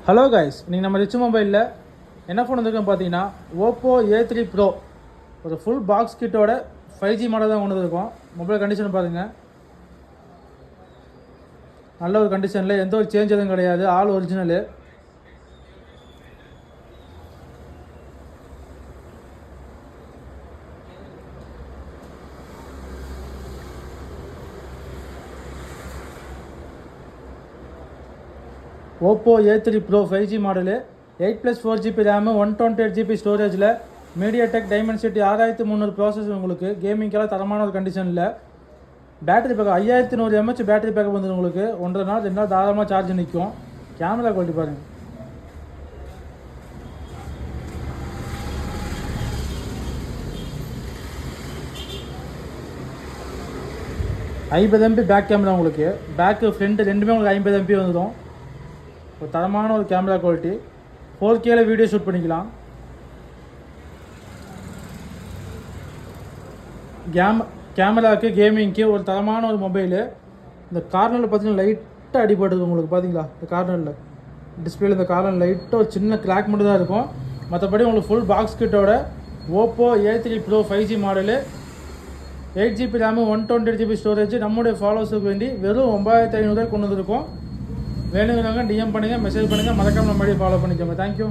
Hello guys, நீங்கள் நம்ம rich மொபைலில் என்ன ஃபோன் வந்துருக்கோம் பார்த்தீங்கன்னா ஓப்போ A3 ப்ரோ. ஒரு ஃபுல் பாக்ஸ் கிட்டோட 5G மாடல் தான் கொண்டு வந்துருக்கோம். மொபைல் கண்டிஷன் பாருங்கள், நல்ல ஒரு கண்டிஷனில், எந்த ஒரு சேஞ்ச் எதுவும் கிடையாது, all original. Oppo A3 pro 5G model, 8+4GB RAM, 128GB ஸ்டோரேஜில், மீடியாடெக் டைமென்சிட்டி 6300 ப்ராசஸ். உங்களுக்கு கேமிங்கெல்லாம் தரமான ஒரு கண்டிஷனில். Battery backup 5100 mAh battery backup வந்து உங்களுக்கு 1.5 நாள் 2 நாள் தாராளமாக சார்ஜ் நிற்கும். கேமரா குவாலிட்டி பாருங்கள், MB பேக் கேமரா. உங்களுக்கு பேக்கு ஃப்ரண்ட் ரெண்டுமே உங்களுக்கு 50 MB வந்துடும். ஒரு தரமான ஒரு கேமரா குவாலிட்டி. 4Kல வீடியோ ஷூட் பண்ணிக்கலாம். கேமராவுக்கு கேமிங்க்கு ஒரு தரமான ஒரு மொபைலு. இந்த கார்னரில் பார்த்தீங்கன்னா லைட்டாக அடிபட்டுருக்கு உங்களுக்கு, பார்த்தீங்களா? இந்த கார்னரில் டிஸ்பிளேல இந்த கார்னர் லைட்டாக ஒரு சின்ன கிராக் மட்டும் தான் இருக்கும். மற்றபடி உங்களுக்கு ஃபுல் பாக்ஸ் கிட்டோட Oppo A3 pro 5G model, 8GB RAM, 128GB storage. நம்முடைய ஃபாலோவர்ஸுக்கு வேண்டி வெறும் 9500 கொண்டு வந்துருக்கோம். வேணுங்கிறவங்க DM பண்ணுங்கள், மெசேஜ் பண்ணுங்கள், மறக்காமல் நம்ம ஃபாலோ பண்ணிக்கோங்க. தேங்க்யூ.